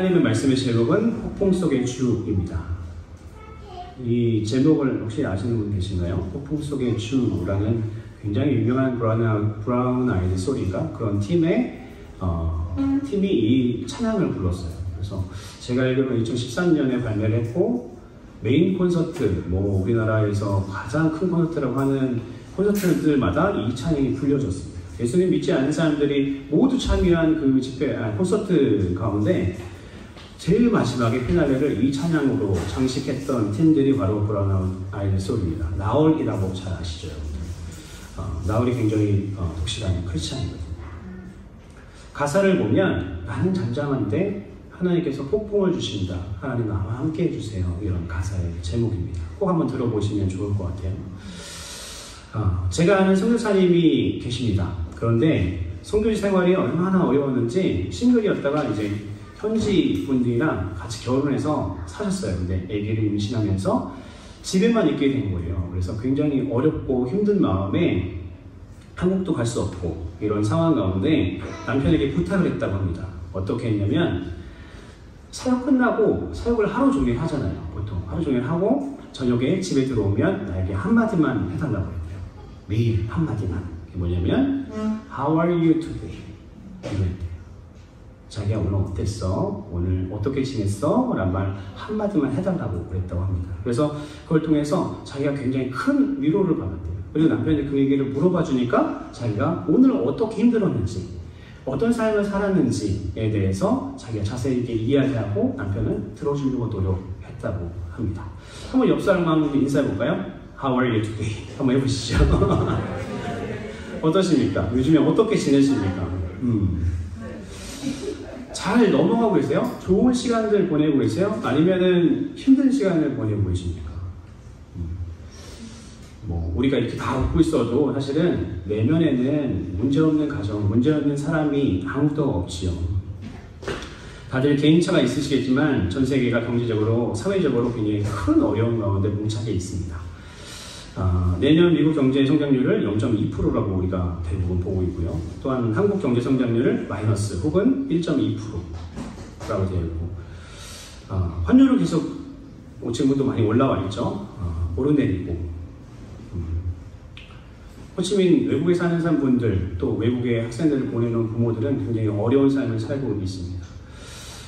하나님의 말씀의 제목은 폭풍 속의 주입니다. 이 제목을 혹시 아시는 분 계신가요? 폭풍 속의 주라는 굉장히 유명한 브라운 아이드 소리가 그런 팀이 이 찬양을 불렀어요. 그래서 제가 알기로는 2013년에 발매를 했고 메인 콘서트, 우리나라에서 가장 큰 콘서트라고 하는 콘서트들마다 이 찬양이 불려졌습니다. 예수님 믿지 않는 사람들이 모두 참여한 그 콘서트 가운데 제일 마지막에 피날레를 이 찬양으로 장식했던 팀들이 바로 브라운 아이드 소리입니다. 나얼이라고 잘 아시죠? 나얼이 굉장히 독실한 크리스찬이거든요. 가사를 보면 나는 잠잠한데 하나님께서 폭풍을 주신다. 하나님 나와 함께 해주세요. 이런 가사의 제목입니다. 꼭 한번 들어보시면 좋을 것 같아요. 제가 아는 선교사님이 계십니다. 그런데 선교지 생활이 얼마나 어려웠는지 싱글이었다가 이제 현지 분들이랑 같이 결혼해서 사셨어요. 근데 아기를 임신하면서 집에만 있게 된 거예요. 그래서 굉장히 어렵고 힘든 마음에 한국도 갈 수 없고 이런 상황 가운데 남편에게 부탁을 했다고 합니다. 어떻게 했냐면 사역 끝나고 사역을 하루 종일 하잖아요. 보통 하루 종일 하고 저녁에 집에 들어오면 나에게 한마디만 해달라고 했대요. 매일 한마디만. 그게 뭐냐면 How are you today? 이랬대요. 자기야 오늘 어땠어? 오늘 어떻게 지냈어? 라는 말 한마디만 해달라고 그랬다고 합니다. 그래서 그걸 통해서 자기가 굉장히 큰 위로를 받았대요. 그리고 남편이 그 얘기를 물어봐 주니까 자기가 오늘 어떻게 힘들었는지 어떤 삶을 살았는지에 대해서 자기가 자세히 이야기하고 남편은 들어주려고 노력했다고 합니다. 한번 옆 사람과 한번 인사해볼까요? How are you today? 한번 해보시죠. 어떠십니까? 요즘에 어떻게 지내십니까? 잘 넘어가고 계세요? 좋은 시간들 보내고 계세요? 아니면은 힘든 시간을 보내고 계십니까? 우리가 이렇게 다 웃고 있어도 사실은 내면에는 문제없는 가정, 문제없는 사람이 아무도 없지요. 다들 개인차가 있으시겠지만 전 세계가 경제적으로, 사회적으로 굉장히 큰 어려움 가운데 봉착해 있습니다. 내년 미국 경제 성장률을 0.2%라고 우리가 대부분 보고 있고요. 또한 한국 경제 성장률을 마이너스 혹은 1.2%라고 되어 있고, 환율은 계속 지금도 많이 올라와 있죠. 오르내리고. 호치민 외국에 사는 분들, 또 외국에 학생들을 보내는 부모들은 굉장히 어려운 삶을 살고 있습니다.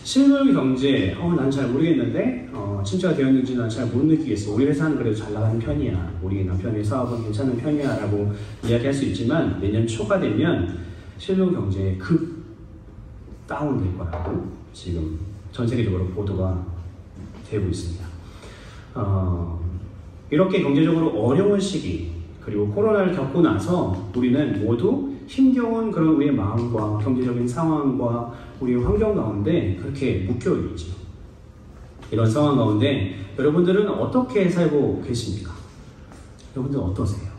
실물 경제, 난 잘 모르겠는데 침체가 되었는지 난 잘 못 느끼겠어. 우리 회사는 그래도 잘 나가는 편이야. 우리 남편의 사업은 괜찮은 편이야 라고 이야기할 수 있지만 내년 초가 되면 실물 경제에 급 다운될 거라고 지금 전 세계적으로 보도가 되고 있습니다. 이렇게 경제적으로 어려운 시기, 그리고 코로나를 겪고 나서 우리는 모두 힘겨운 그런 우리의 마음과 경제적인 상황과 우리의 환경 가운데 그렇게 묶여있죠. 이런 상황 가운데 여러분들은 어떻게 살고 계십니까? 여러분들 어떠세요?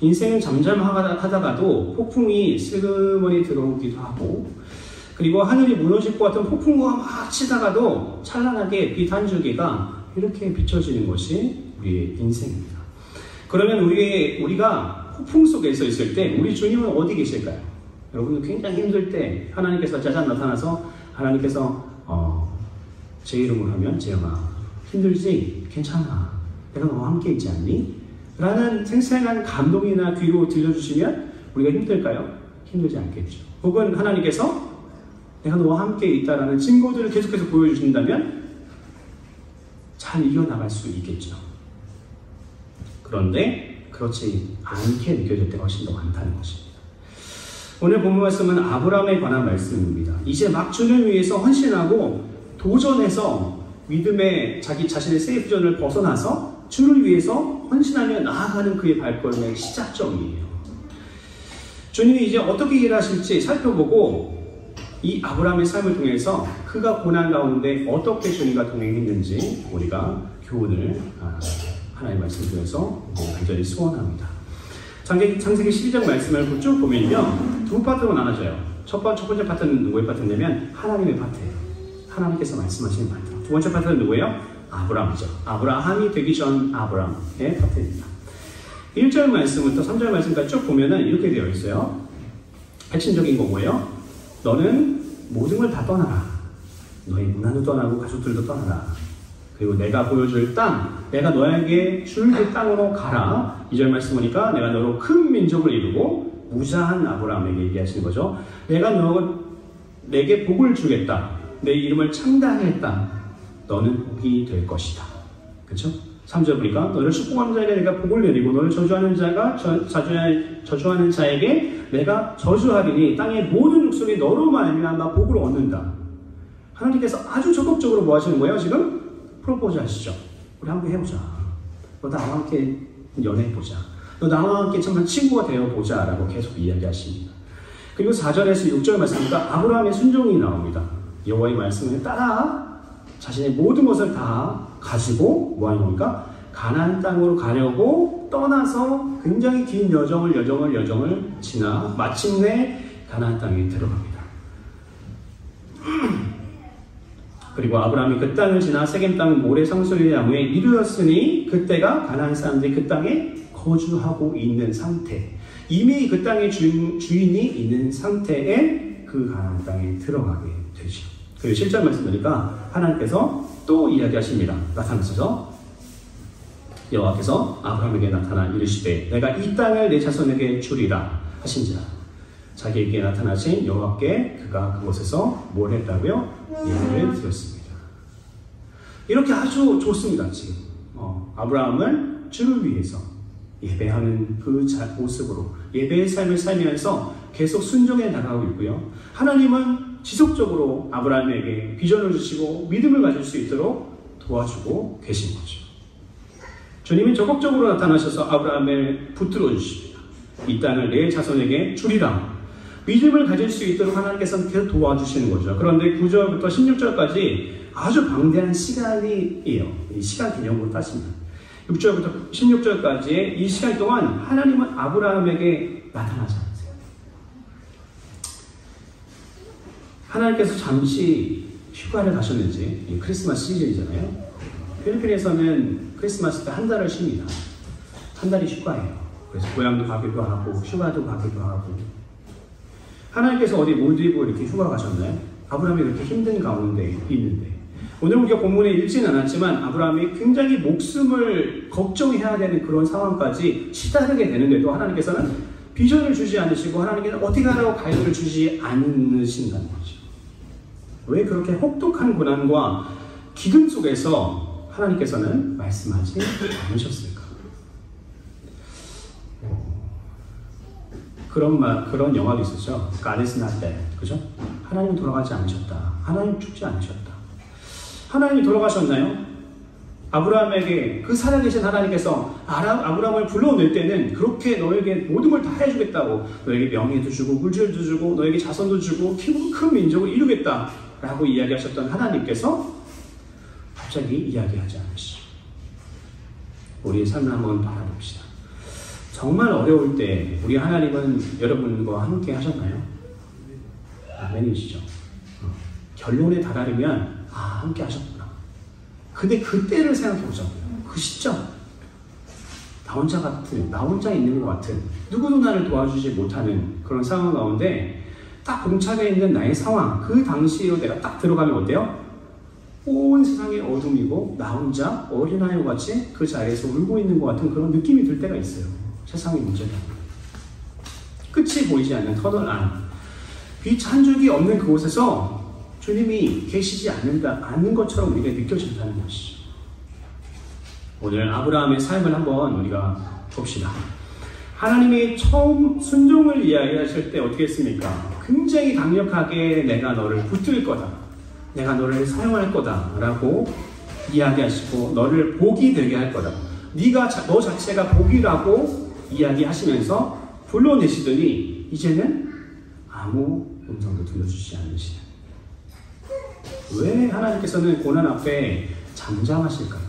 인생은 잠잠하다가도 폭풍이 슬그머니 들어오기도 하고, 그리고 하늘이 무너질 것 같은 폭풍과 막 치다가도 찬란하게 빛 한 줄기가 이렇게 비춰지는 것이 우리의 인생입니다. 그러면 우리가 폭풍 속에 서 있을 때 우리 주님은 어디 계실까요? 여러분들 굉장히 힘들 때 하나님께서 짜잔 나타나서 하나님께서 제 이름으로 하면 재영아 힘들지? 괜찮아. 내가 너와 함께 있지 않니? 라는 생생한 감동이나 귀로 들려주시면 우리가 힘들까요? 힘들지 않겠죠. 혹은 하나님께서 내가 너와 함께 있다라는 증거들을 계속해서 보여주신다면 잘 이겨나갈 수 있겠죠. 그런데 그렇지 않게 느껴질 때가 훨씬 더 많다는 것입니다. 오늘 본문 말씀은 아브라함에 관한 말씀입니다. 이제 막 주를 위해서 헌신하고 도전해서 믿음의 자신의 세이프존을 벗어나서 주를 위해서 헌신하며 나아가는 그의 발걸음의 시작점이에요. 주님이 이제 어떻게 일하실지 살펴보고 이 아브라함의 삶을 통해서 그가 고난 가운데 어떻게 주님과 동행했는지 우리가 교훈을 하나님의 말씀을 통해서 간절히 소원합니다. 창세기 12장 말씀을 쭉 보면요, 두 파트로 나눠져요. 첫 번째 파트는 누구의 파트냐면 하나님의 파트예요. 하나님께서 말씀하시는 파트. 두 번째 파트는 누구예요? 아브라함이죠. 아브라함이 되기 전 아브라함의 파트입니다. 1절 말씀부터 3절 말씀까지 쭉 보면은 이렇게 되어 있어요. 핵심적인 거 뭐예요? 너는 모든 걸 다 떠나라. 너희 문화도 떠나고 가족들도 떠나라. 그리고 내가 보여줄 땅, 내가 너에게 줄 그 땅으로 가라. 2절 말씀 보니까 내가 너로 큰 민족을 이루고 무자한 아브라함에게 얘기하시는 거죠. 내가 내게 복을 주겠다. 내 이름을 창대하게 땅. 너는 복이 될 것이다. 그렇죠? 3절 보니까 너를 축복하는 자에게 내가 복을 내리고 너를 저주하는 자에게 내가 저주하리니 땅의 모든 육속이 너로 말미암아 복을 얻는다. 하나님께서 아주 적극적으로 뭐 하시는 거예요? 지금 프로포즈 하시죠. 우리 함께 해보자. 너 나와 함께 연애해보자. 너 나와 함께 정말 친구가 되어보자 라고 계속 이야기하십니다. 그리고 4절에서 6절 말씀이니까 아브라함의 순종이 나옵니다. 여호와의 말씀을 따라 자신의 모든 것을 다 가지고 뭐 하는 겁니까? 가나안 땅으로 가려고 떠나서 굉장히 긴 여정을 지나 마침내 가나안 땅에 들어갑니다. 그리고 아브라함이 그 땅을 지나 세겜 땅 모래 상수리의 나무에 이르렀으니 그때가 가나안 사람들이 그 땅에 거주하고 있는 상태, 이미 그 땅의 주인이 있는 상태에 그 가나안 땅에 들어가게 되죠. 그리고 7절 말씀 드리니까 하나님께서 또 이야기하십니다. 나타나셔서 여호와께서 아브라함에게 나타나 이르시되 내가 이 땅을 내 자손에게 주리라 하신지라. 자기에게 나타나신 여호와께 그가 그곳에서 뭘 했다고요? 예배를 드렸습니다. 이렇게 아주 좋습니다. 지금 아브라함을 주를 위해서 예배하는 그 모습으로 예배의 삶을 살면서 계속 순종해 나가고 있고요. 하나님은 지속적으로 아브라함에게 비전을 주시고 믿음을 가질 수 있도록 도와주고 계신 거죠. 주님이 적극적으로 나타나셔서 아브라함을 붙들어 주십니다. 이 땅을 내 자손에게 주리라. 믿음을 가질 수 있도록 하나님께서는 계속 도와주시는 거죠. 그런데 9절부터 16절까지 아주 방대한 시간이에요. 이 시간 개념으로 따지면 6절부터 16절까지의 이 시간 동안 하나님은 아브라함에게 나타나지 않으세요. 하나님께서 잠시 휴가를 가셨는지, 크리스마스 시즌이잖아요. 필리핀에서는 크리스마스 때 한 달을 쉽니다. 한 달이 휴가예요. 그래서 고향도 가기도 하고 휴가도 가기도 하고. 하나님께서 어디 몰디브 이렇게 휴가 가셨나요? 아브라함이 그렇게 힘든 가운데 있는데, 오늘 우리가 본문에 읽지는 않았지만 아브라함이 굉장히 목숨을 걱정해야 되는 그런 상황까지 치달게 되는데도 하나님께서는 비전을 주지 않으시고 하나님께서 어떻게 하라고 가이드를 주지 않으신다는 거죠. 왜 그렇게 혹독한 고난과 기근 속에서 하나님께서는 말씀하지 않으셨을까? 그런 영화도 있었죠. God is not dead. 그죠? 하나님은 돌아가지 않으셨다. 하나님 죽지 않으셨다. 하나님이 돌아가셨나요? 아브라함에게 그 살아계신 하나님께서 아브라함을 불러낼 때는 그렇게 너에게 모든 걸 다 해주겠다고, 너에게 명예도 주고 물질도 주고 너에게 자손도 주고 큰 민족을 이루겠다 라고 이야기하셨던 하나님께서 갑자기 이야기하지 않으시죠. 우리의 삶을 한번 바라봅시다. 정말 어려울 때 우리 하나님은 여러분과 함께 하셨나요? 아멘이시죠. 결론에 달하려면 함께 하셨구나. 근데 그때를 생각해 보자고요. 그 시점, 나 혼자 있는 것 같은, 누구도 나를 도와주지 못하는 그런 상황 가운데 딱 봉착해 있는 나의 상황, 그 당시로 내가 딱 들어가면 어때요? 온 세상이 어둠이고 나 혼자 어린아이와 같이 그 자리에서 울고 있는 것 같은 그런 느낌이 들 때가 있어요. 세상의 문제가. 끝이 보이지 않는 터널안, 빛 한 줄기 없는 그곳에서 주님이 계시지 않는 것처럼 우리가 느껴진다는 것이죠. 오늘 아브라함의 삶을 한번 우리가 봅시다. 하나님이 처음 순종을 이야기하실 때 어떻게 했습니까? 굉장히 강력하게 내가 너를 붙들 거다, 내가 너를 사용할 거다 라고 이야기하시고 너를 복이 되게 할 거다, 너 자체가 복이라고 이야기하시면서 불러내시더니 이제는 아무 음성도 들려주지 않으시는, 왜 하나님께서는 고난 앞에 잠잠하실까요?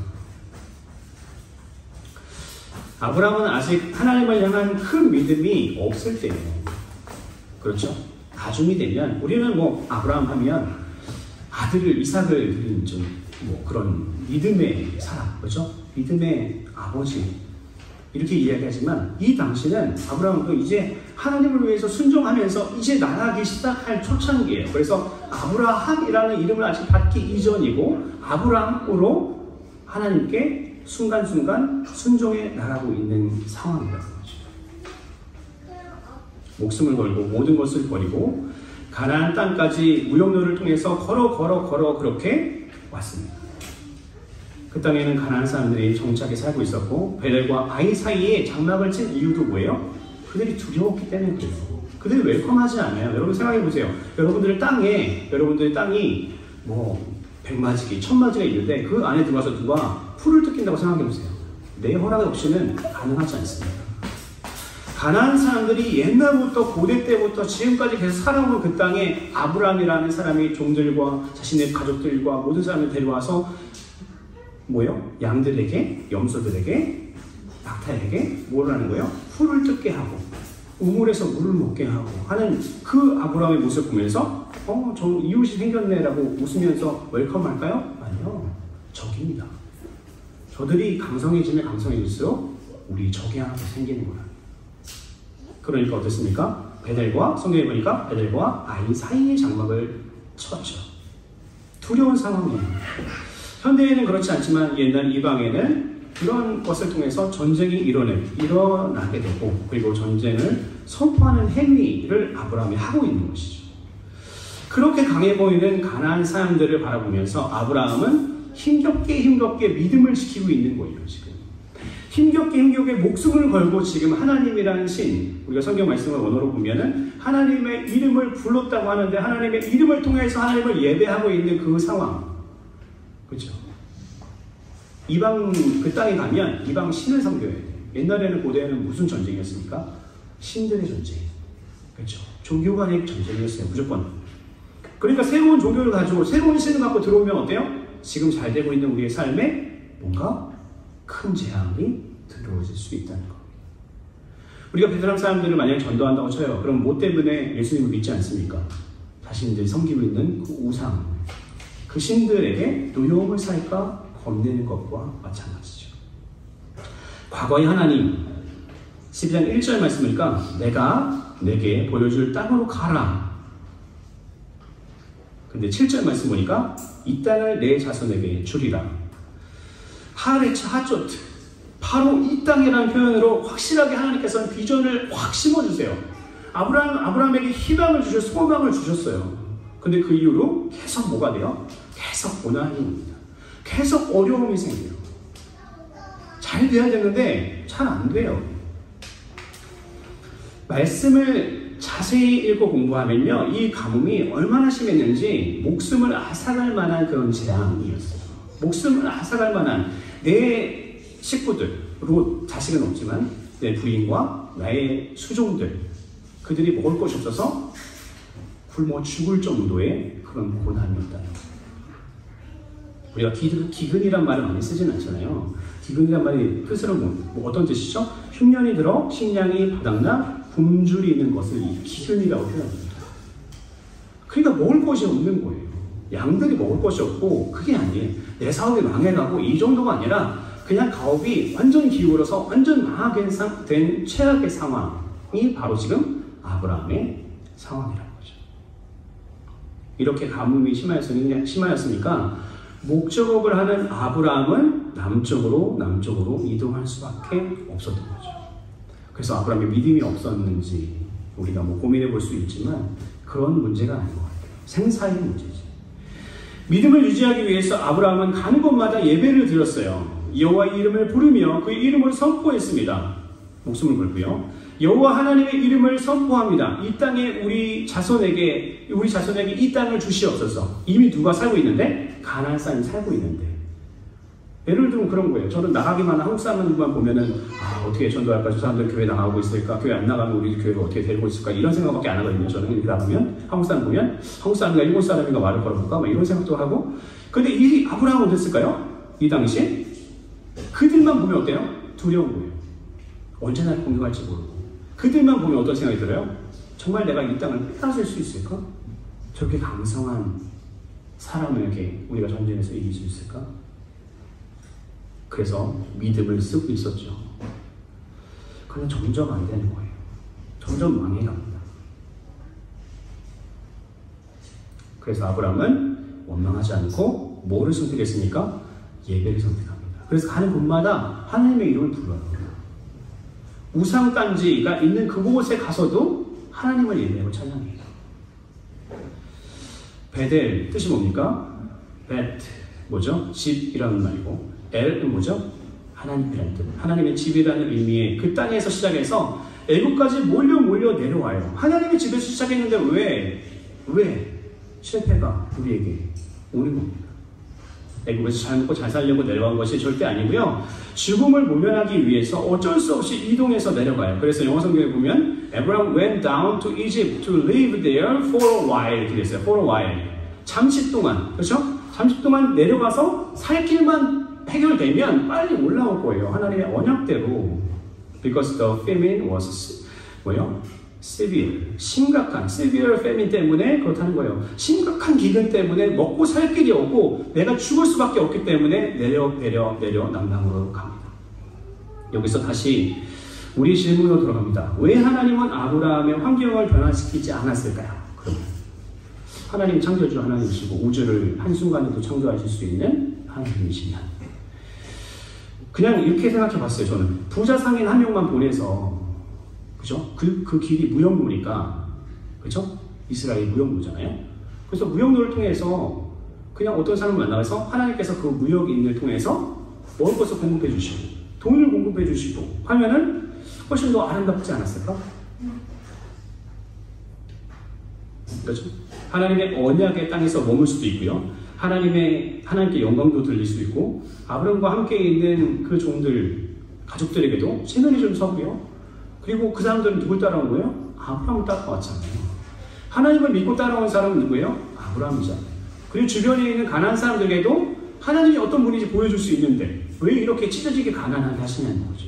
아브라함은 아직 하나님을 향한 큰 믿음이 없을 때예요. 그렇죠? 나중이 되면 우리는 아브라함 하면 아들을 이삭을 드린 좀 그런 믿음의 사람, 그렇죠? 믿음의 아버지 이렇게 이야기하지만 이 당시는 아브라함도 이제 하나님을 위해서 순종하면서 이제 나가기 시작할 초창기예요. 그래서 아브라함이라는 이름을 아직 받기 이전이고 아브라함으로 하나님께 순간순간 순종해 나가고 있는 상황이라는 거죠. 목숨을 걸고 모든 것을 버리고 가나안 땅까지 무역로를 통해서 걸어 그렇게 왔습니다. 그 땅에는 가나안 사람들이 정착해 살고 있었고 베델과 아이 사이에 장막을 친 이유도 뭐예요? 그들이 두려웠기 때문에 그래요. 그들이 웰컴하지 않아요. 여러분 생각해 보세요. 여러분들의 땅이 뭐 100마지기, 1000마지가 있는데 그 안에 들어가서 누가 풀을 뜯긴다고 생각해 보세요. 내 허락 없이는 가능하지 않습니다. 가나안 사람들이 옛날부터 고대 때부터 지금까지 계속 살아온 그 땅에 아브라함이라는 사람이 종들과 자신의 가족들과 모든 사람을 데려와서 뭐요? 양들에게, 염소들에게, 낙타에게 뭘 하는 거예요? 풀을 뜯게 하고 우물에서 물을 먹게 하고 하는 그 아브라함의 모습 보면서 저 이웃이 생겼네라고 웃으면서 웰컴할까요? 아니요. 적입니다. 저들이 강성해지면 강성해질수록 우리 적이 하나 더 생기는 거야. 그러니까 어떻습니까? 베델과 성경에 보니까 베델과 아이 사이의 장막을 쳤죠. 두려운 상황이에요. 현대에는 그렇지 않지만 옛날 이방에는 그런 것을 통해서 전쟁이 일어나게 되고 그리고 전쟁을 선포하는 행위를 아브라함이 하고 있는 것이죠. 그렇게 강해 보이는 가나안 사람들을 바라보면서 아브라함은 힘겹게 믿음을 지키고 있는 거예요. 지금 힘겹게 목숨을 걸고 지금 하나님이라는 신, 우리가 성경 말씀을 원어로 보면은 하나님의 이름을 불렀다고 하는데 하나님의 이름을 통해서 하나님을 예배하고 있는 그 상황, 그렇죠? 이방 그 땅에 가면 이방 신을 섬겨야 돼요. 옛날에는 고대에는 무슨 전쟁이었습니까? 신들의 전쟁, 그렇죠? 종교 간의 전쟁이었어요. 무조건. 그러니까 새로운 종교를 가지고 새로운 신을 갖고 들어오면 어때요? 지금 잘 되고 있는 우리의 삶에 뭔가 큰 재앙이 들어오실 수 있다는 겁니다. 우리가 베트남 사람들을 만약에 전도한다고 쳐요. 그럼 뭐 때문에 예수님을 믿지 않습니까? 자신들이 섬기고 있는 그 우상, 그 신들에게 노여움을 살까 겁내는 것과 마찬가지죠. 과거의 하나님, 12장 1절 말씀이니까 내가 내게 보여줄 땅으로 가라. 근데 7절 말씀 보니까 이 땅을 내 자손에게 주리라. 하레츠 하조트, 바로 이 땅이라는 표현으로 확실하게 하나님께서는 비전을 확 심어주세요. 아브라함에게 희망을 주셔서 소망을 주셨어요. 근데 그 이후로 계속 뭐가 돼요? 계속 고난이 옵니다. 계속 어려움이 생겨요. 잘 돼야 되는데 잘 안 돼요. 말씀을 자세히 읽고 공부하면요, 이 가뭄이 얼마나 심했는지 목숨을 앗아갈 만한 그런 재앙이었어요. 목숨을 앗아갈 만한 내 식구들, 자식은 없지만 내 부인과 나의 수종들, 그들이 먹을 것이 없어서 굶어 죽을 정도의 그런 고난이었다는 거예요. 우리가 기근이란 말을 많이 쓰진 않잖아요. 기근이란 말이 뜻으로 뭐 어떤 뜻이죠? 흉년이 들어 식량이 바닥나 굶주리 있는 것을 기근이라고 표현합니다. 그러니까 먹을 것이 없는 거예요. 양들이 먹을 것이 없고, 그게 아니에요. 내 사업이 망해가고 이 정도가 아니라 그냥 가업이 완전 기울어서 완전 망하게 된 최악의 상황이 바로 지금 아브라함의 상황이라는 거죠. 이렇게 가뭄이 심하였으니까 목적업을 하는 아브라함은 남쪽으로 이동할 수밖에 없었던 거죠. 그래서 아브라함의 믿음이 없었는지 우리가 뭐 고민해 볼 수 있지만 그런 문제가 아닌 것 같아요. 생사의 문제지. 믿음을 유지하기 위해서 아브라함은 가는 곳마다 예배를 드렸어요. 여호와의 이름을 부르며 그 이름을 선포했습니다. 목숨을 걸고요. 여호와 하나님의 이름을 선포합니다. 이 땅에 우리 자손에게 이 땅을 주시옵소서. 이미 누가 살고 있는데? 가나안 사람이 살고 있는데. 예를 들면 그런 거예요. 저는 나가기만 한 한국 사람들만 보면은 어떻게 전도할까? 저 사람들 교회 나가고 있을까? 교회 안 나가면 우리 교회를 어떻게 데리고 있을까? 이런 생각밖에 안 하거든요. 저는 이렇게 나가면 한국 사람 보면 한국 사람인가 일본 사람인가 말을 걸어볼까? 이런 생각도 하고. 근데 이 아브라함은 어땠을까요? 이 당시에 그들만 보면 어때요? 두려운 거예요. 언제 나를 공격할지 모르고. 그들만 보면 어떤 생각이 들어요? 정말 내가 이 땅을 빼앗을 수 있을까? 저렇게 강성한 사람에게 우리가 전쟁에서 이길 수 있을까? 그래서 믿음을 쓰고 있었죠. 그러나 점점 안 되는 거예요. 점점 망해갑니다. 그래서 아브라함은 원망하지 않고 뭐를 선택했습니까? 예배를 선택합니다. 그래서 가는 곳마다 하나님의 이름을 불러요. 우상단지가 있는 그곳에 가서도 하나님을 예배하고 찬양해요. 베델 뜻이 뭡니까? 벳 뭐죠? 집이라는 말이고 엘은 뭐죠? 하나님이라는 뜻. 하나님의 집이라는 의미의 그 땅에서 시작해서 애국까지 몰려 내려와요. 하나님의 집에서 시작했는데 왜 실패가 우리에게 오는 겁니다. 애국에서 잘 먹고 잘 살려고 내려간 것이 절대 아니고요. 죽음을 모면하기 위해서 어쩔 수 없이 이동해서 내려가요. 그래서 영어 성경에 보면 Abraham went down to Egypt to live there for a while 이렇게 됐어요. for a while. 잠시 동안. 그렇죠? 잠시 동안 내려가서 살 길만 해결되면 빨리 올라올 거예요. 하나님의 언약대로. Because the famine was 뭐요? severe. 심각한 severe famine 때문에 그렇다는 거예요. 심각한 기근 때문에 먹고 살 길이 없고 내가 죽을 수밖에 없기 때문에 내려 남방으로 갑니다. 여기서 다시 우리 질문으로 돌아갑니다. 왜 하나님은 아브라함의 환경을 변화시키지 않았을까요? 그러면 하나님 창조주 하나님이시고 우주를 한순간에도 창조하실 수 있는 하나님이시면 그냥 이렇게 생각해 봤어요. 저는 부자 상인 한 명만 보내서 그죠? 그 길이 무역로니까 그죠? 이스라엘 무역로잖아요. 그래서 무역로를 통해서 그냥 어떤 사람을 만나서 하나님께서 그 무역인을 통해서 먹을 것을 공급해 주시고 돈을 공급해 주시고 하면은 훨씬 더 아름답지 않았을까? 그렇죠? 하나님의 언약의 땅에서 머물 수도 있고요. 하나님께 영광도 들릴 수 있고 아브라함과 함께 있는 그 종들 가족들에게도 체면이 좀 서고요. 그리고 그 사람들은 누굴 따라온 거예요? 아브라함을 따라왔잖아요. 하나님을 믿고 따라온 사람은 누구예요? 아브라함이잖아요. 그리고 주변에 있는 가난한 사람들에게도 하나님이 어떤 분인지 보여줄 수 있는데 왜 이렇게 찢어지게 가난하게 하시냐는 거죠.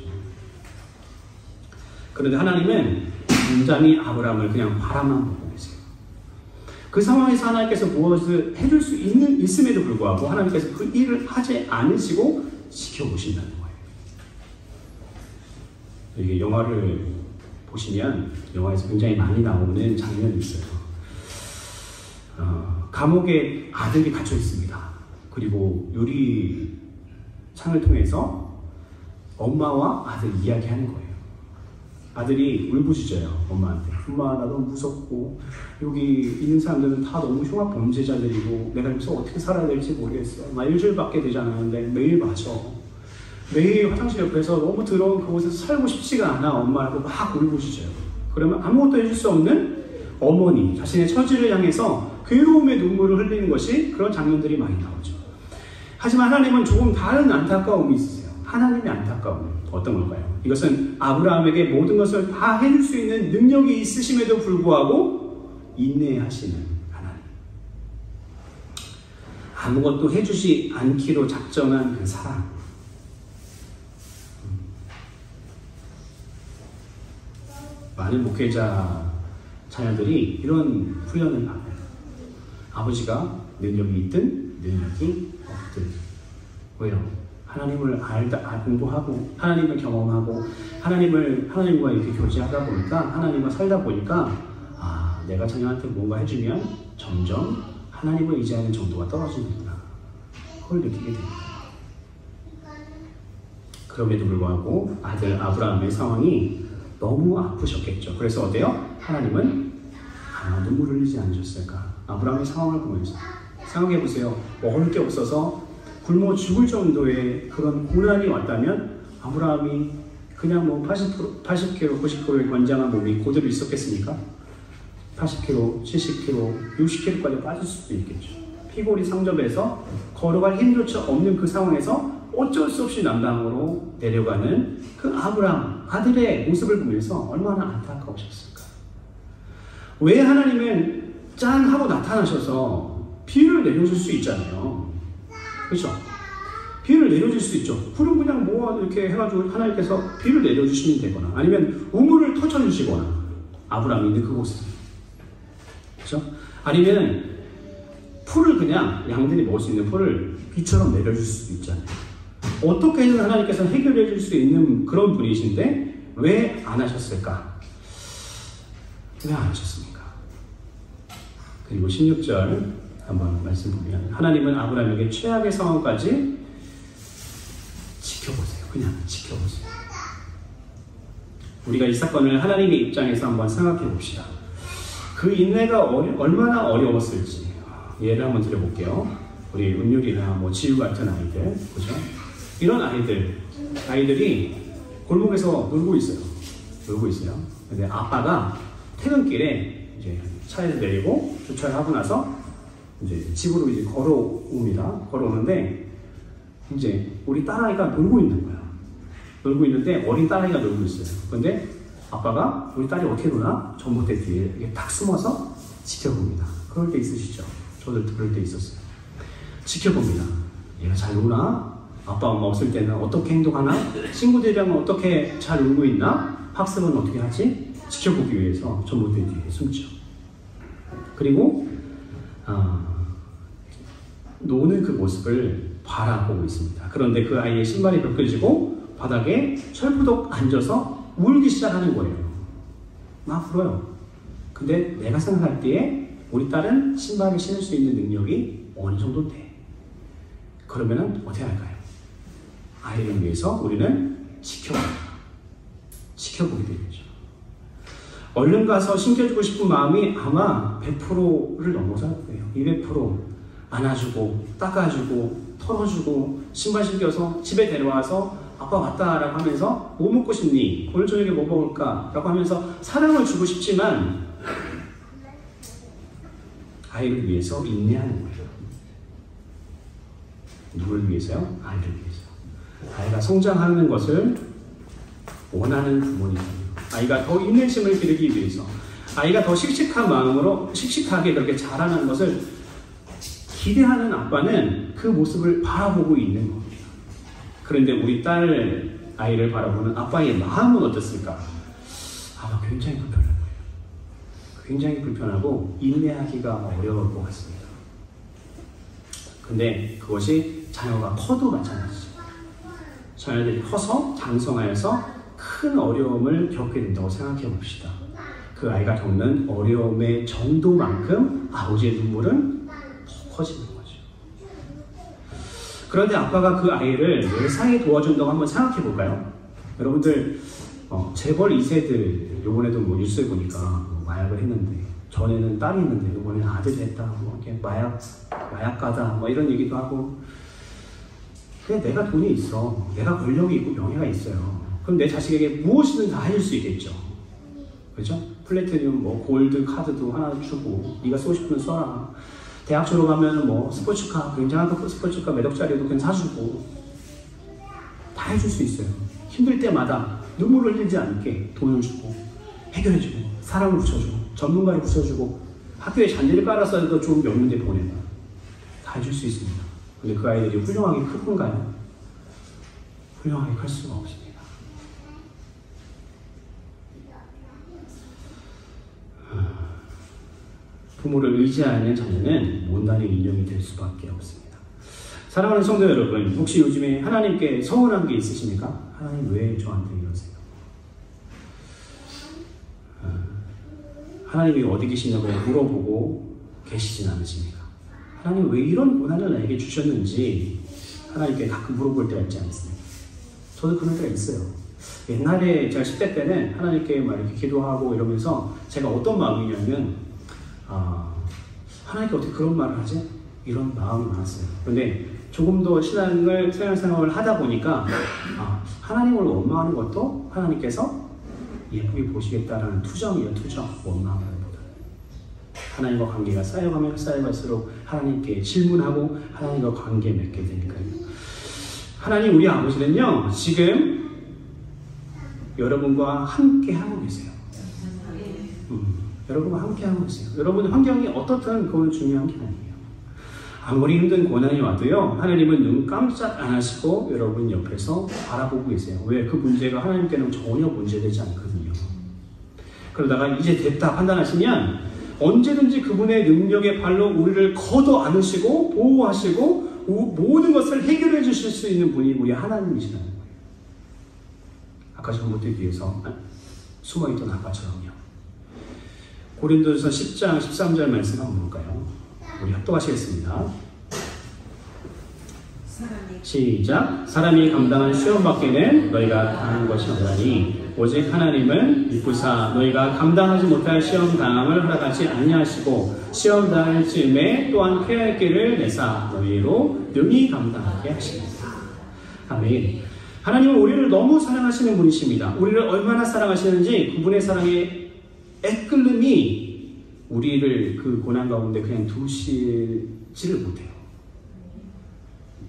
그런데 하나님은 굉장히 아브라함을 그냥 바라만 보고 계세요. 그 상황에서 하나님께서 무엇을 해줄 수 있음에도 불구하고 하나님께서 그 일을 하지 않으시고 지켜보신다는 거예요. 이게 영화를 보시면 영화에서 굉장히 많이 나오는 장면이 있어요. 감옥에 아들이 갇혀 있습니다. 그리고 유리 창을 통해서 엄마와 아들 이야기하는 거예요. 아들이 울부짖어요. 엄마한테. 엄마 나 너무 무섭고 여기 있는 사람들은 다 너무 흉악 범죄자들이고 내가 여기서 어떻게 살아야 될지 모르겠어. 나 일주일밖에 되지 않았는데 매일 마셔. 매일 화장실 옆에서 너무 더러운 그곳에서 살고 싶지가 않아. 엄마라고 막 울부짖어요. 그러면 아무것도 해줄 수 없는 어머니, 자신의 처지를 향해서 괴로움의 눈물을 흘리는 것이 그런 장면들이 많이 나오죠. 하지만 하나님은 조금 다른 안타까움이 있으세요. 하나님의 안타까움. 어떤 걸까요? 이것은 아브라함에게 모든 것을 다 해줄 수 있는 능력이 있으심에도 불구하고 인내하시는 하나님. 아무것도 해주지 않기로 작정한 그 사랑. 많은 목회자 자녀들이 이런 훈련을 받아요. 아버지가 능력이 있든 능력이 없든. 왜요? 하나님을 공부하고 하나님을 경험하고 하나님과 이렇게 교제하다 보니까 하나님과 살다 보니까 내가 자녀한테 뭔가 해주면 점점 하나님을 의지하는 정도가 떨어지는구나. 그걸 느끼게 됩니다. 그럼에도 불구하고 아들 아브라함의 상황이 너무 아프셨겠죠. 그래서 어때요? 하나님은 눈물을 흘리지 않으셨을까? 아브라함의 상황을 보면서 생각해보세요. 먹을 게 없어서 굶어 죽을 정도의 그런 고난이 왔다면 아브라함이 그냥 80kg, 90kg의 건장한 몸이 그대로 있었겠습니까? 80kg, 70kg, 60kg까지 빠질 수도 있겠죠. 피골이 상접해서 걸어갈 힘조차 없는 그 상황에서 어쩔 수 없이 남방으로 내려가는 그 아브라함 아들의 모습을 보면서 얼마나 안타까우셨을까? 왜 하나님은 짠 하고 나타나셔서 비를 내려줄 수 있잖아요. 그렇죠? 비를 내려줄 수 있죠. 불은 그냥 이렇게 해가지고 하나님께서 비를 내려주시면 되거나 아니면 우물을 터쳐주시거나 아브라함이 있는 그곳에서 그렇죠? 아니면 풀을 그냥 양들이 먹을 수 있는 풀을 비처럼 내려줄 수도 있잖아요. 어떻게든 하나님께서 해결해 줄 수 있는 그런 분이신데 왜 안 하셨을까? 왜 안 하셨습니까? 그리고 16절 한번 말씀 보면 하나님은 아브라함에게 최악의 상황까지 지켜보세요. 그냥 지켜보세요. 우리가 이 사건을 하나님의 입장에서 한번 생각해 봅시다. 그 인내가 얼마나 어려웠을지 예를 한번 드려볼게요. 우리 은율이나 뭐 지우 같은 아이들, 그죠? 이런 아이들이 골목에서 놀고 있어요. 근데 아빠가 퇴근길에 이제 차에서 내리고 주차를 하고 나서 이제 집으로 이제 걸어오는데 이제 우리 딸아이가 놀고 있는 거야. 놀고 있는데 어린 딸아이가 놀고 있어요. 근데 아빠가 우리 딸이 어떻게 노나? 전봇대 뒤에 딱 숨어서 지켜봅니다. 그럴 때 있으시죠? 저도 그럴 때 있었어요. 지켜봅니다. 얘가 잘 노나? 아빠 엄마 없을 때는 어떻게 행동하나? 친구들이랑 어떻게 잘 놀고 있나? 학습은 어떻게 하지? 지켜보기 위해서 전봇대 뒤에 숨죠. 그리고 노는 그 모습을 바라보고 있습니다. 그런데 그 아이의 신발이 벗겨지고 바닥에 철부덕 앉아서 울기 시작하는 거예요. 막 울어요. 근데 내가 생각할 때에 우리 딸은 신발을 신을 수 있는 능력이 어느 정도 돼. 그러면은 어떻게 할까요? 아이를 위해서 우리는 지켜보게 되겠죠. 얼른 가서 신겨주고 싶은 마음이 아마 100%를 넘어설 거예요. 200% 안아주고 닦아주고 털어주고 신발 신겨서 집에 데려와서 아빠 왔다 라고 하면서 뭐 먹고 싶니? 오늘 저녁에 뭐 먹을까? 라고 하면서 사랑을 주고 싶지만 아이를 위해서 인내하는 거예요. 누구를 위해서요? 아이를 위해서. 아이가 성장하는 것을 원하는 부모님이에요. 아이가 더 인내심을 기르기 위해서, 아이가 더 씩씩한 마음으로 씩씩하게 그렇게 자라는 것을 기대하는 아빠는 그 모습을 바라보고 있는 겁니다. 그런데 우리 딸 아이를 바라보는 아빠의 마음은 어떻습니까? 아마 굉장히 불편할 거예요. 굉장히 불편하고 인내하기가 어려울 것 같습니다. 근데 그것이 자녀가 커도 마찬가지죠. 자녀들이 커서 장성하여서 큰 어려움을 겪게 된다고 생각해 봅시다. 그 아이가 겪는 어려움의 정도만큼 아버지의 눈물은 더 커지는 거죠. 그런데 아빠가 그 아이를 매사에 도와준다고 한번 생각해 볼까요? 여러분들 재벌 2세들 요번에도 뭐 뉴스에 보니까 마약을 했는데, 전에는 딸이 있는데 요번에는 아들이 했다, 뭐 이렇게 마약가다 뭐 이런 얘기도 하고. 그냥 내가 돈이 있어, 내가 권력이 있고 명예가 있어요. 그럼 내 자식에게 무엇이든 다 해줄 수 있겠죠. 그렇죠? 플래티늄, 뭐 골드 카드도 하나 주고 네가 쓰고 싶으면 써라. 대학 졸업하면 뭐 스포츠카, 굉장한 스포츠카 몇 억짜리도 그냥 사주고 다 해줄 수 있어요. 힘들 때마다 눈물을 흘리지 않게 돈을 주고 해결해주고 사람을 붙여주고 전문가를 붙여주고 학교에 잔디를 깔아서 좋은 명문대 보내고 다 해줄 수 있습니다. 근데 그 아이들이 훌륭하게 클 건가요? 훌륭하게 클 수가 없습니다. 부모를 의지하는 자녀는 못난의 인형이 될 수밖에 없습니다. 사랑하는 성도 여러분, 혹시 요즘에 하나님께 서운한 게 있으십니까? 하나님 왜 저한테 이러세요? 하나님이 어디 계시냐고 물어보고 계시진 않으십니까? 하나님 왜 이런 고난을 나에게 주셨는지 하나님께 가끔 물어볼 때가 있지 않습니까? 저도 그런 때가 있어요. 옛날에 제가 10대 때는 하나님께 막 이렇게 기도하고 이러면서 제가 어떤 마음이냐면 하나님께 어떻게 그런 말을 하지? 이런 마음이 많았어요. 그런데 조금 더 신앙생활을 하다 보니까 하나님을 원망하는 것도 하나님께서 예쁘게 보시겠다라는 투정이에요. 투정. 원망하는 것보다. 하나님과 관계가 쌓여가면 쌓여갈수록 하나님께 질문하고 하나님과 관계 맺게 되니까요. 하나님 우리 아버지는요, 지금 여러분과 함께 하고 계세요. 여러분과 함께 하고 있어요. 여러분 환경이 어떻든 그건 중요한 게 아니에요. 아무리 힘든 고난이 와도요, 하나님은 눈 깜짝 안 하시고 여러분 옆에서 바라보고 계세요. 왜? 그 문제가 하나님께는 전혀 문제되지 않거든요. 그러다가 이제 됐다 판단하시면 언제든지 그분의 능력의 발로 우리를 걷어 안으시고 보호하시고 모든 것을 해결해 주실 수 있는 분이 우리 하나님이시라는 거예요. 아까 전봇대 뒤에서 숨어있던 아빠처럼요. 고린도전서 10장 13절 말씀 한번 볼까요? 우리 합독하시겠습니다. 시작. 사람이 감당한 시험 밖에는 너희가 당한 것이 없나니 오직 하나님은 미쁘사 너희가 감당하지 못할 시험 당함을 허락하지 아니하시고 시험 당할 즈음에 또한 피할 길을 내사 너희로 능히 감당하게 하십니다. 아멘. 하나님은 우리를 너무 사랑하시는 분이십니다. 우리를 얼마나 사랑하시는지 그분의 사랑의 애끓름이 우리를 그 고난 가운데 그냥 두시지를 못해요.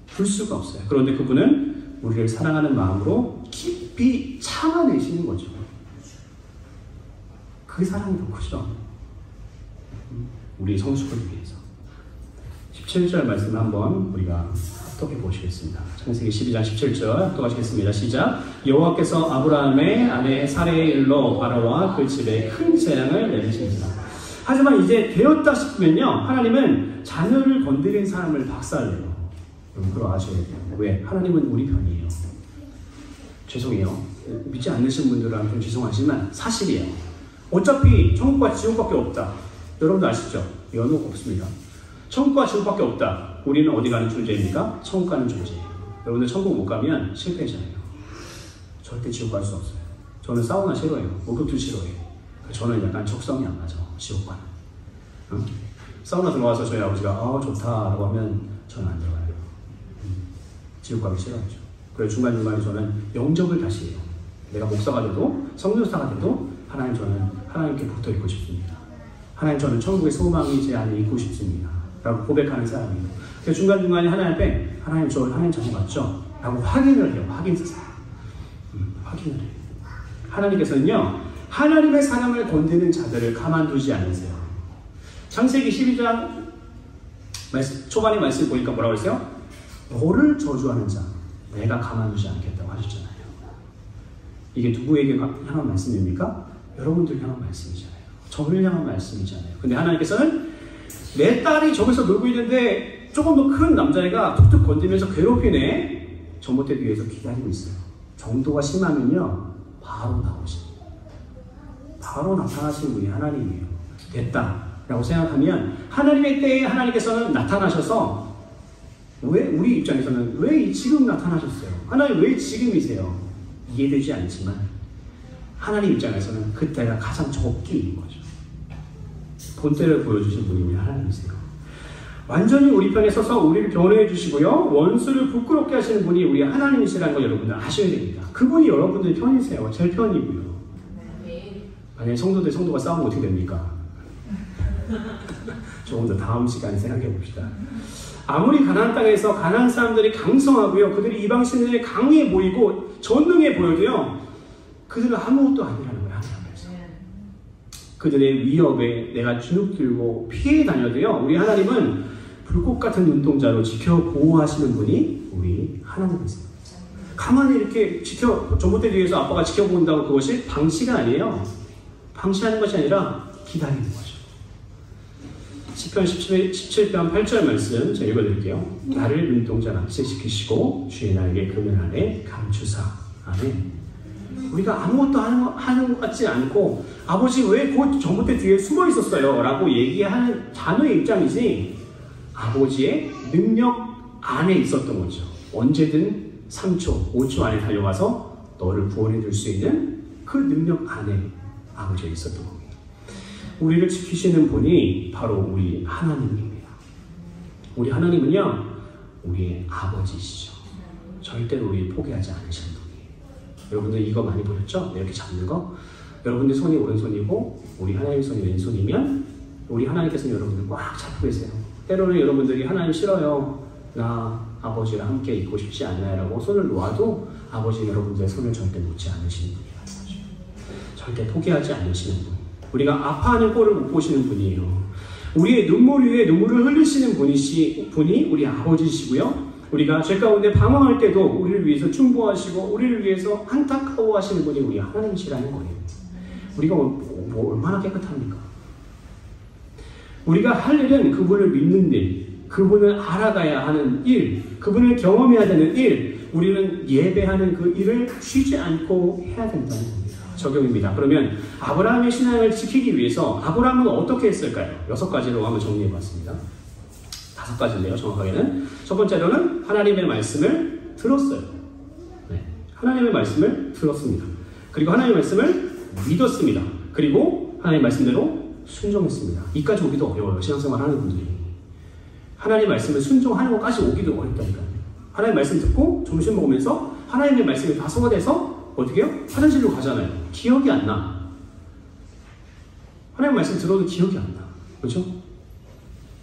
둘 수가 없어요. 그런데 그분은 우리를 사랑하는 마음으로 깊이 참아내시는 거죠. 그 사랑이 더 크죠. 우리 성숙을 위해서. 17절 말씀 한번 우리가 합독해 보시겠습니다. 창세기 12장 17절 합독하시겠습니다. 시작. 여호와께서 아브라함의 아내 사레의 일로 바로와 그 집에 큰 재앙을 내리십니다. 하지만 이제 되었다 싶으면요, 하나님은 자녀를 건드린 사람을 박살내요. 여러분 그거 아셔야 돼요. 왜? 하나님은 우리 편이에요. 죄송해요. 믿지 않으신 분들은 좀 죄송하지만 사실이에요. 어차피 천국과 지옥밖에 없다. 여러분도 아시죠? 연옥 없습니다. 천국과 지옥밖에 없다. 우리는 어디 가는 존재입니까? 천국 가는 존재예요. 여러분들 천국 못 가면 실패잖아요. 절대 지옥 갈 수 없어요. 저는 사우나 싫어해요. 목욕도 싫어해요. 저는 약간 적성이 안 맞아. 지옥 가는. 응? 사우나 들어와서 저희 아버지가 좋다라고 하면 저는 안 들어가요. 지옥 가기 싫어하죠. 그래서 중간중간에 저는 영접을 다시 해요. 내가 목사가 돼도 성교사가 돼도 저는 하나님께 붙어 있고 싶습니다. 하나님, 저는 천국의 소망이 제 안에 있고 싶습니다. 라고 고백하는 사람이에요. 그래서 중간중간에 하나님 앞에 하나님, 저 하나님 자녀 맞죠? 라고 확인을 해요. 확인사상. 확인을 해요. 하나님께서는요, 하나님의 사랑을 건드는 자들을 가만두지 않으세요. 창세기 12장 초반의 말씀 보니까 뭐라고 했어요? 너를 저주하는 자 내가 가만두지 않겠다고 하셨잖아요. 이게 누구에게 향한 말씀입니까? 여러분들 향한 말씀이잖아요. 저를 향한 말씀이잖아요. 근데 하나님께서는 내 딸이 저기서 놀고 있는데 조금 더 큰 남자애가 툭툭 건드면서 괴롭히네. 전봇대 뒤에서 기다리고 있어요. 정도가 심하면요 바로 나오십니다. 바로 나타나시는 분이 하나님이에요. 됐다 라고 생각하면 하나님의 때에 하나님께서는 나타나셔서 왜 우리 입장에서는 왜 지금 나타나셨어요? 하나님 왜 지금이세요? 이해되지 않지만 하나님 입장에서는 그때가 가장 적기인 거죠. 본때를 보여주신 분이 우리 하나님이세요. 완전히 우리 편에 서서 우리를 변호해 주시고요, 원수를 부끄럽게 하시는 분이 우리 하나님이시라는 걸 여러분들 아셔야 됩니다. 그분이 여러분들 편이세요. 제 편이고요. 만약에 성도가 싸우면 어떻게 됩니까? 조금 더 다음 시간에 생각해 봅시다. 아무리 가나안 땅에서 가나안 사람들이 강성하고요, 그들이 이방 신들이 강해 보이고 전능해 보여도요, 그들은 아무것도 아니라는 거예요. 하나님 앞에서. 그들의 위협에 내가 주눅 들고 피해 다녀도요, 우리 하나님은 불꽃 같은 눈동자로 지켜 보호하시는 분이 우리 하나님이세요. 가만히 이렇게 전봇대 뒤에서 아빠가 지켜본다고 그것이 방치가 아니에요. 방치하는 것이 아니라 기다리는 거죠. 시편 17편 8절 말씀 제가 읽어드릴게요. 나를 눈동자같이 지키시고 주의 날개 그늘 안에 감추사. 아멘. 우리가 아무것도 하는 것 같지 않고 아버지 왜 곧 전봇대 뒤에 숨어 있었어요? 라고 얘기하는 자녀의 입장이지 아버지의 능력 안에 있었던 거죠. 언제든 3초, 5초 안에 달려와서 너를 구원해 줄 수 있는 그 능력 안에 아버지가 있었던 겁니다. 우리를 지키시는 분이 바로 우리 하나님입니다. 우리 하나님은요, 우리의 아버지시죠. 절대로 우리 포기하지 않으시는 분이에요. 여러분들 이거 많이 보셨죠? 이렇게 잡는 거? 여러분들 손이 오른손이고 우리 하나님 손이 왼손이면 우리 하나님께서는 여러분들 꽉 잡고 계세요. 때로는 여러분들이 하나님 싫어요, 나 아버지랑 함께 있고 싶지 않아요 라고 손을 놓아도 아버지는 여러분들의 손을 절대 놓지 않으시는 분이라는 거죠. 절대 포기하지 않으시는 분. 우리가 아파하는 꼴을 못 보시는 분이에요. 우리의 눈물 위에 눈물을 흘리시는 분이 우리 아버지시고요, 우리가 죄 가운데 방황할 때도 우리를 위해서 충보하시고 우리를 위해서 안타까워하시는 분이 우리 하나님이시라는 거예요. 우리가 얼마나 깨끗합니까? 우리가 할 일은 그분을 믿는 일, 그분을 알아가야 하는 일, 그분을 경험해야 되는 일, 우리는 예배하는 그 일을 쉬지 않고 해야 된다는 겁니다. 적용입니다. 그러면 아브라함의 신앙을 지키기 위해서 아브라함은 어떻게 했을까요? 6가지로 한번 정리해봤습니다. 5가지인데요. 정확하게는 첫 번째로는 하나님의 말씀을 들었어요. 네. 하나님의 말씀을 들었습니다. 그리고 하나님의 말씀을 믿었습니다. 그리고 하나님의 말씀대로 순종했습니다. 이까지 오기도 어려워요. 신앙생활 하는 분들이. 하나님의 말씀을 순종하는 것까지 오기도 어렵다니까요. 하나님의 말씀 듣고 점심 먹으면서 하나님의 말씀이 다 소화돼서 어떻게 해요? 화장실로 가잖아요. 기억이 안 나. 하나님의 말씀 들어도 기억이 안 나. 그렇죠?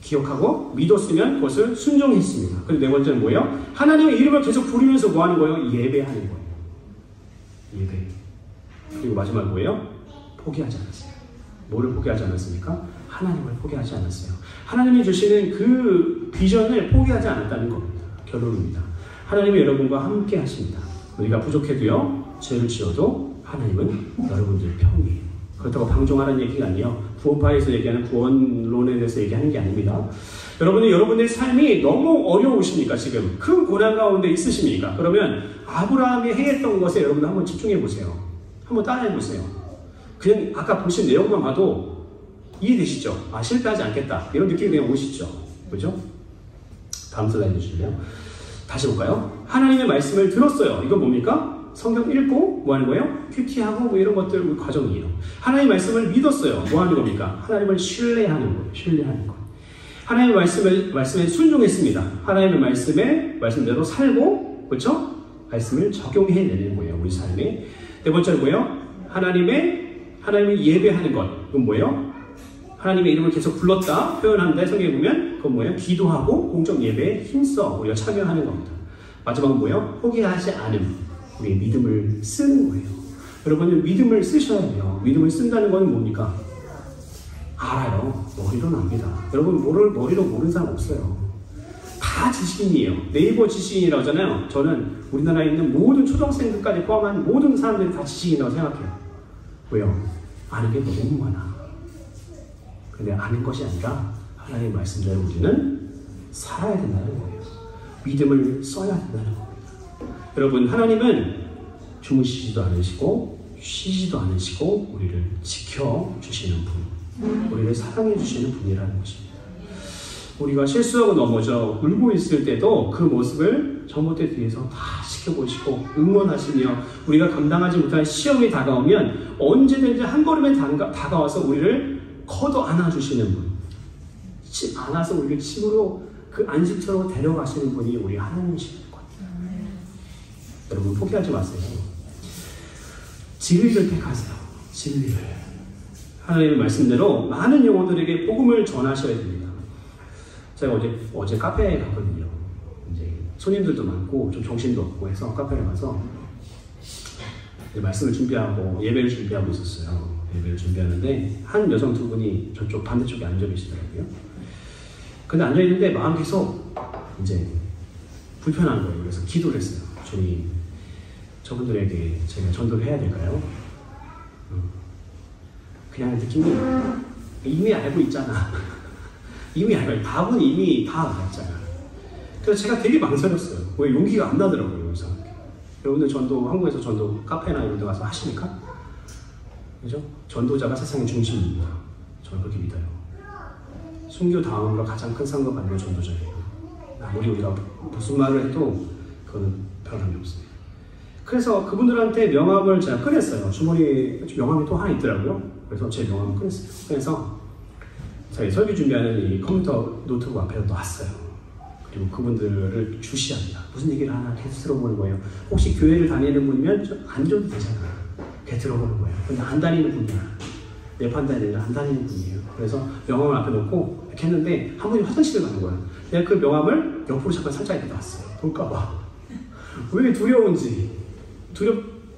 기억하고 믿었으면 그것을 순종했습니다. 그리고 네 번째는 뭐예요? 하나님의 이름을 계속 부르면서 뭐 하는 거예요? 예배하는 거예요. 예배. 그리고 마지막 뭐예요? 포기하지 않았어요. 뭐를 포기하지 않았습니까? 하나님을 포기하지 않았어요. 하나님이 주시는 그 비전을 포기하지 않았다는 겁니다. 결론입니다. 하나님이 여러분과 함께 하십니다. 우리가 부족해도요, 죄를 지어도 하나님은 여러분들 편이에요. 그렇다고 방종하라는 얘기가 아니에요. 구원파에서 얘기하는 구원론에 대해서 얘기하는 게 아닙니다. 여러분의 삶이 너무 어려우십니까? 지금 큰 고난 가운데 있으십니까? 그러면 아브라함이 행했던 것에 여러분 한번 집중해 보세요. 한번 따라해 보세요. 그냥 아까 보신 내용만 봐도 이해되시죠? 아, 실패하지 않겠다. 이런 느낌이 그냥 오시죠? 그죠? 다음 슬라이드 주실래요? 다시 볼까요? 하나님의 말씀을 들었어요. 이건 뭡니까? 성경 읽고 뭐 하는 거예요? 큐티하고 뭐 이런 것들 과정이에요. 하나님의 말씀을 믿었어요. 뭐 하는 겁니까? 하나님을 신뢰하는 거예요. 신뢰하는 거. 하나님의 말씀에 순종했습니다. 하나님의 말씀대로 살고, 그렇죠? 말씀을 적용해내는 거예요. 우리 삶에. 네 번째는 뭐예요? 하나님의 예배하는 것. 그건 뭐예요? 하나님의 이름을 계속 불렀다 표현하는데 성경에 보면 그건 뭐예요? 기도하고 공적 예배에 힘써 우리가 참여하는 겁니다. 마지막은 뭐예요? 포기하지 않음. 우리의 믿음을 쓰는 거예요. 여러분은 믿음을 쓰셔야 돼요. 믿음을 쓴다는 건 뭡니까? 알아요. 머리로는 압니다. 여러분 머리로 모르는 사람 없어요. 다 지식인이에요. 네이버 지식인이라고 하잖아요. 저는 우리나라에 있는 모든 초등생들까지 포함한 모든 사람들이 다 지식인이라고 생각해요. 왜요? 아는 게 너무 많아. 근데 아는 것이 아니라 하나님의 말씀대로 우리는 살아야 된다는 거예요. 믿음을 써야 된다는 겁니다. 여러분, 하나님은 주무시지도 않으시고 쉬지도 않으시고 우리를 지켜주시는 분, 우리를 사랑해주시는 분이라는 것입니다. 우리가 실수하고 넘어져 울고 있을 때도 그 모습을 전봇대 뒤에서 다 지켜보시고 응원하시며 우리가 감당하지 못할 시험이 다가오면 언제든지 한 걸음에 다가와서 우리를 걷어 안아주시는 분, 안아서 우리를 집으로 그 안식처로 데려가시는 분이 우리 하나님이십니다. 여러분 포기하지 마세요. 진리를 택하세요. 진리를. 하나님의 말씀대로 많은 영혼들에게 복음을 전하셔야 됩니다. 제가 어제 카페에 갔거든요. 이제 손님들도 많고 좀 정신도 없고 해서 카페에 가서 말씀을 준비하고 예배를 준비하고 있었어요. 예배를 준비하는데 한 여성 두 분이 저쪽 반대쪽에 앉아 계시더라고요. 근데 앉아 있는데 마음 계속 이제 불편한 거예요. 그래서 기도를 했어요. 주님, 저분들에게 제가 전도를 해야 될까요? 그냥 느낌이 이미 알고 있잖아. 이미 알고, 답은 이미 다 알았잖아. 그래서 제가 되게 망설였어요. 왜 용기가 안 나더라고요. 그래서 여러분들 한국에서 전도 카페나 이런 데 가서 하십니까? 그죠? 전도자가 세상의 중심입니다. 저는 그렇게 믿어요. 순교 다음으로 가장 큰 상급 받는 전도자예요. 아무리 우리가 무슨 말을 해도 그거는 변함이 없습니다. 그래서 그분들한테 명함을 제가 꺼냈어요. 주머니에 명함이 또 하나 있더라고요. 그래서 제 명함을 꺼냈어요. 그래서 저희 설교 준비하는 이 컴퓨터 노트북 앞에 놨어요. 그리고 그분들을 주시합니다. 무슨 얘기를 하나 계속 들어보는 거예요. 혹시 교회를 다니는 분이면 안 줘도 되잖아요. 계속 들어보는 거예요. 근데 안 다니는 분이야. 내 판단이 아니라 안 다니는 분이에요. 그래서 명함을 앞에 놓고 이렇게 했는데 한 분이 화장실을 가는 거예요. 내가 그 명함을 옆으로 잠깐 살짝 이렇게 놨어요. 볼까봐. 왜 두려운지.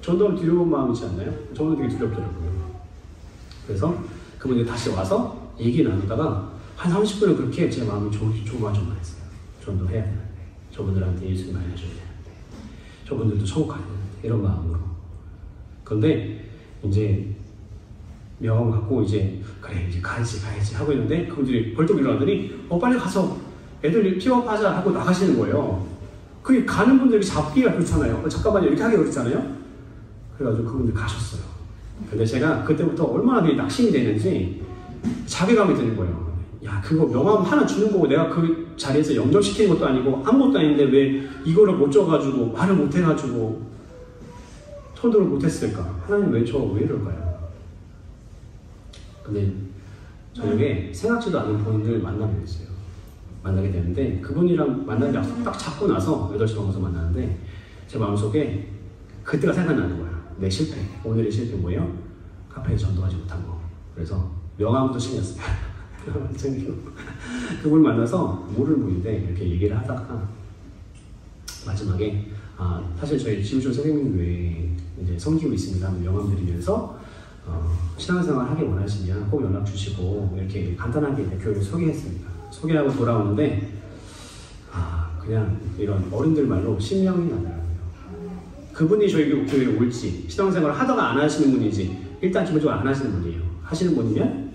전도는 두려운 마음이지 않나요? 저는 되게 두렵더라고요. 그래서 그분이 다시 와서 얘기 나누다가 한 30분을 그렇게 제 마음이 조마조마했어요. 전도해야 되는데, 저분들한테 예수님 알려줘야 되는데, 저분들도 천국 가야 되는데, 이런 마음으로. 그런데 이제 명함 갖고 이제 그래 이제 가야지 하고 있는데 그분들이 벌떡 일어나더니 빨리 가서 애들 픽업하자 하고 나가시는 거예요. 그 가는 분들이 잡기가 그렇잖아요. 잠깐만요 이렇게 하기가 그렇잖아요. 그래가지고 그분들 가셨어요. 근데 제가 그때부터 얼마나 낙심이 되는지 자괴감이 드는 거예요. 야, 그거 명함 하나 주는 거고 내가 그 자리에서 영접시키는 것도 아니고 아무것도 아닌데 왜 이거를 못 줘가지고 말을 못 해가지고 토론을 못 했을까? 하나님 왜 이럴까요? 근데 저녁에 생각지도 않은 분을 만나게 됐어요. 만나게 되는데 그분이랑 만나는 약속 딱 잡고 나서 8시 넘어서 만나는데 제 마음속에 그때가 생각나는 거야. 내 실패. 오늘의 실패 뭐예요? 카페에 전도하지 못한 거. 그래서 명함도 챙겼어요. 챙기고 그분을 만나서 모르는 분인데 이렇게 얘기를 하다가 마지막에 사실 저희 지구촌 선생님교회에 이제 섬기고 있습니다. 명함 드리면서 신앙생활 하기 원하시면 꼭 연락 주시고 이렇게 간단하게 교회를 소개했습니다. 소개하고 돌아오는데 그냥 이런 어른들 말로 신명이 나더라고요. 그분이 저희 교회에 올지 신앙생활을 하다가 안 하시는 분이지 일단 기본적으로 안 하시는 분이에요. 하시는 분이면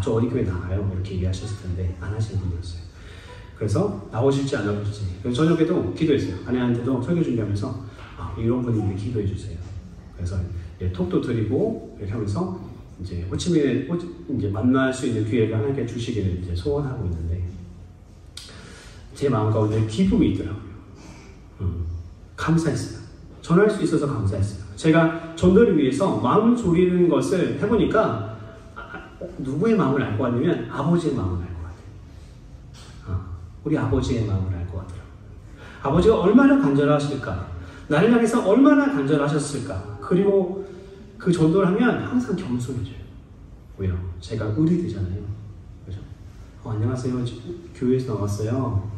저 어디 교회 나가요? 이렇게 얘기하셨을 텐데 안 하시는 분이었어요. 그래서 나오실지 안 나오실지. 그래서 저녁에도 기도했어요. 아내한테도 설교 준비하면서 이런 분이 기도해 주세요. 그래서 톡도 드리고 이렇게 하면서 이제 호치민에 이제 만날 수 있는 기회를 하나님께 주시기를 이제 소원하고 있는데 제 마음 가운데 기쁨이 있더라고요. 감사했어요. 전할 수 있어서 감사했어요. 제가 전도를 위해서 마음을 졸이는 것을 해보니까 누구의 마음을 알 것 같냐면 아버지의 마음을 알 것 같아요. 우리 아버지의 마음을 알 것 같더라고요. 아버지가 얼마나 간절하실까? 나를 향해서 얼마나 간절하셨을까? 그리고 그 전도를 하면 항상 겸손해져요. 왜요? 제가 의리되잖아요. 그죠? 안녕하세요. 교회에서 나왔어요.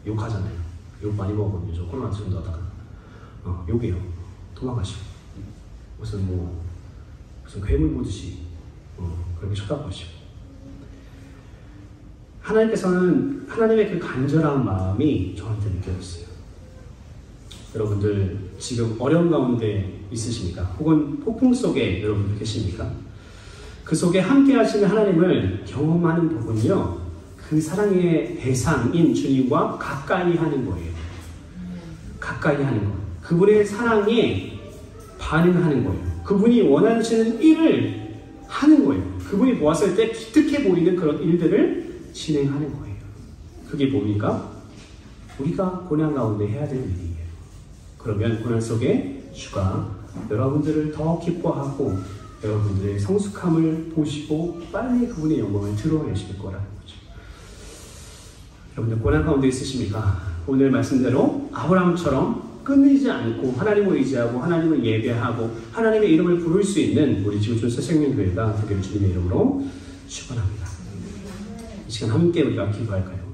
욕하잖아요. 욕 많이 먹었거든요. 저 코로나 전도하다가. 욕이요. 도망가시고. 무슨 괴물 보듯이 그렇게 쳐다보시고. 하나님께서는 하나님의 그 간절한 마음이 저한테 느껴졌어요. 여러분들 지금 어려운 가운데 있으십니까? 혹은 폭풍 속에 여러분들 계십니까? 그 속에 함께 하시는 하나님을 경험하는 부분이요, 그 사랑의 대상인 주님과 가까이 하는 거예요. 가까이 하는 거. 그분의 사랑에 반응하는 거예요. 그분이 원하시는 일을 하는 거예요. 그분이 보았을 때 기특해 보이는 그런 일들을 진행하는 거예요. 그게 뭡니까? 우리가 고난 가운데 해야 될 일이에요. 그러면 고난 속에 주가 여러분들을 더 기뻐하고 여러분들의 성숙함을 보시고 빨리 그분의 영광을 드러내실 거라는 거죠. 여러분들 고난 가운데 있으십니까? 오늘 말씀대로 아브라함처럼 끊이지 않고 하나님을 의지하고 하나님을 예배하고 하나님의 이름을 부를 수 있는 우리 지구촌 새생명교회가 되기를 주님의 이름으로 축원합니다. 이 시간 함께 우리가 기도할까요?